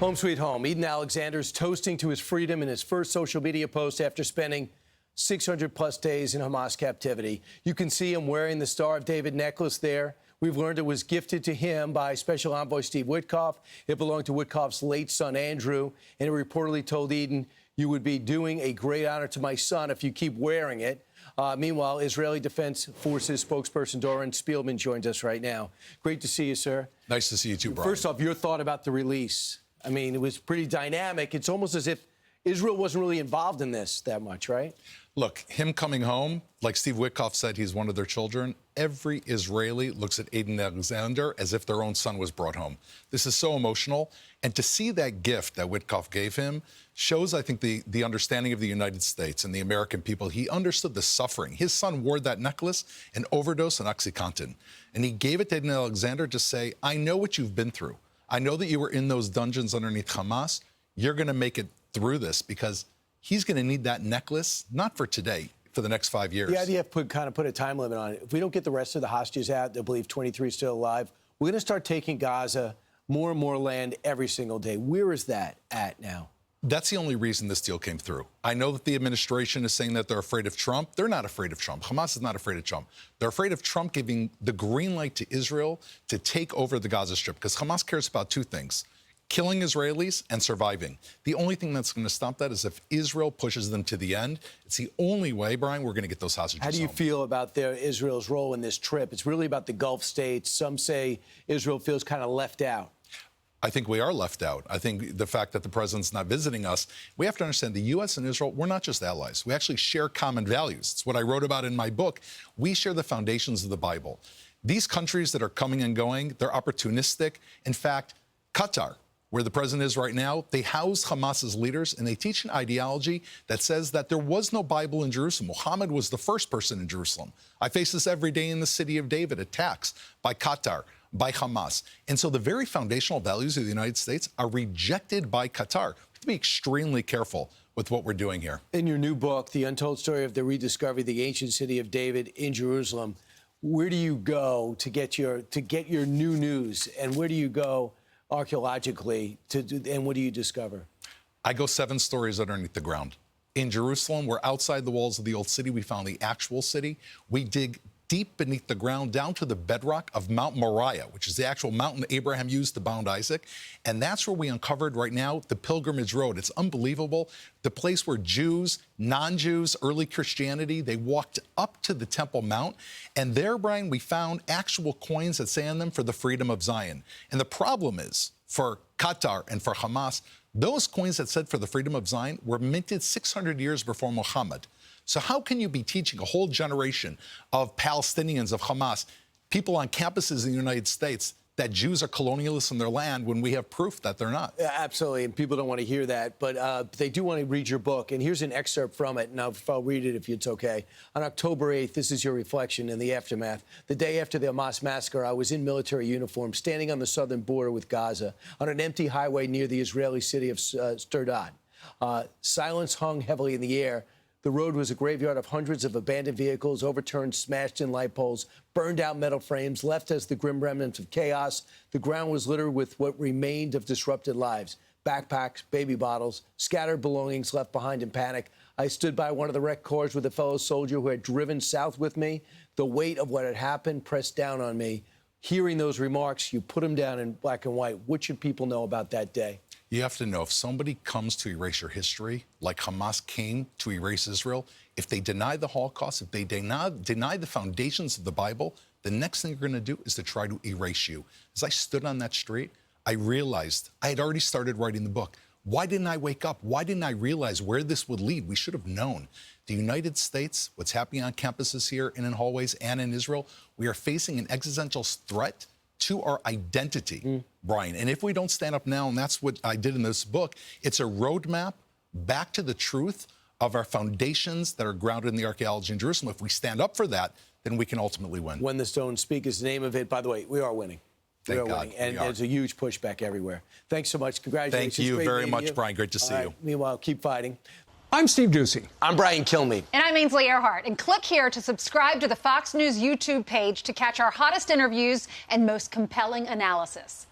Home sweet home. Edan Alexander is toasting to his freedom in his first social media post after spending 600-plus days in Hamas captivity. You can see him wearing the Star of David necklace there. We've learned it was gifted to him by Special Envoy Steve Witkoff. It belonged to Witkoff's late son, Andrew, and it reportedly told Edan, "You would be doing a great honor to my son if you keep wearing it." Meanwhile, Israeli Defense Forces spokesperson Doron Spielman joins us right now. Great to see you, sir. Nice to see you too, Brian. First off, your thought about the release. I mean, it was pretty dynamic. It's almost as if Israel wasn't really involved in this that much, right? Look, him coming home, like Steve Witkoff said, he's one of their children. Every Israeli looks at Edan Alexander as if their own son was brought home. This is so emotional. And to see that gift that Witkoff gave him shows, I think, the understanding of the United States and the American people. He understood the suffering. His son wore that necklace, an overdose on OxyContin. And he gave it to Edan Alexander to say, I know what you've been through. I know that you were in those dungeons underneath Hamas. You're going to make it through this, because he's going to need that necklace, not for today, for the next 5 years. The IDF kind of put a time limit on it. If we don't get the rest of the hostages out, they'll believe 23 is still alive. We're going to start taking Gaza, more and more land every single day. Where is that at now? That's the only reason this deal came through. I know that the administration is saying that they're afraid of Trump. They're not afraid of Trump. Hamas is not afraid of Trump. They're afraid of Trump giving the green light to Israel to take over the Gaza Strip, because Hamas cares about two things: killing Israelis and surviving. The only thing that's going to stop that is if Israel pushes them to the end. It's the only way, Brian, we're going to get those hostages home. How do you feel about Israel's role in this trip? It's really about the Gulf states. Some say Israel feels kind of left out. I think we are left out. I think the fact that the president's not visiting us, we have to understand the U.S. and Israel, we're not just allies. We actually share common values. It's what I wrote about in my book. We share the foundations of the Bible. These countries that are coming and going, they're opportunistic. In fact, Qatar, where the president is right now, they house Hamas's leaders, and they teach an ideology that says that there was no Bible in Jerusalem. Muhammad was the first person in Jerusalem. I face this every day in the city of David, attacks by Qatar, by Hamas. And so the very foundational values of the United States are rejected by Qatar. We have to be extremely careful with what we're doing here. In your new book, The Untold Story of the Rediscovery of the Ancient City of David in Jerusalem, where do you go to get your new news, and where do you go archaeologically and what do you discover? I go 7 stories underneath the ground. In Jerusalem, we're outside the walls of the old city. We found the actual city. We dig deep beneath the ground down to the bedrock of Mount Moriah, which is the actual mountain Abraham used to bound Isaac. And that's where we uncovered right now the Pilgrimage Road. It's unbelievable. The place where Jews, non-Jews, early Christianity, they walked up to the Temple Mount. And there, Brian, we found actual coins that say on them, for the freedom of Zion. And the problem is, for Qatar and for Hamas, those coins that said for the freedom of Zion were minted 600 years before Muhammad. So how can you be teaching a whole generation of Palestinians, of Hamas, people on campuses in the United States, that Jews are colonialists in their land when we have proof that they're not? Yeah, absolutely, and people don't want to hear that, but they do want to read your book, and here's an excerpt from it, and I'll read it if it's okay. On October 8th, this is your reflection in the aftermath. The day after the Hamas massacre, I was in military uniform, standing on the southern border with Gaza, on an empty highway near the Israeli city of Sturdad. Silence hung heavily in the air. The road was a graveyard of hundreds of abandoned vehicles, overturned, smashed-in light poles, burned-out metal frames, left as the grim remnants of chaos. The ground was littered with what remained of disrupted lives: backpacks, baby bottles, scattered belongings left behind in panic. I stood by one of the wrecked cars with a fellow soldier who had driven south with me. The weight of what had happened pressed down on me. Hearing those remarks, you put them down in black and white. What should people know about that day? You have to know, if somebody comes to erase your history, like Hamas came to erase Israel, if they deny the Holocaust, if they deny the foundations of the Bible, the next thing they're going to do is to try to erase you. As I stood on that street, I realized I had already started writing the book. Why didn't I wake up? Why didn't I realize where this would lead? We should have known. The United States, what's happening on campuses here and in hallways and in Israel, we are facing an existential threat to our identity, Brian. And if we don't stand up now, and that's what I did in this book, it's a roadmap back to the truth of our foundations that are grounded in the archaeology in Jerusalem. If we stand up for that, then we can ultimately win. When the Stones Speak is the name of it. By the way, we are winning. Thank God. And there's a huge pushback everywhere. Thanks so much. Congratulations. Thank you Great very much, you. Brian. Great to see you. Meanwhile, keep fighting. I'm Steve Doocy. I'm Brian Kilmeade. And I'm Ainsley Earhart. And click here to subscribe to the Fox News YouTube page to catch our hottest interviews and most compelling analysis.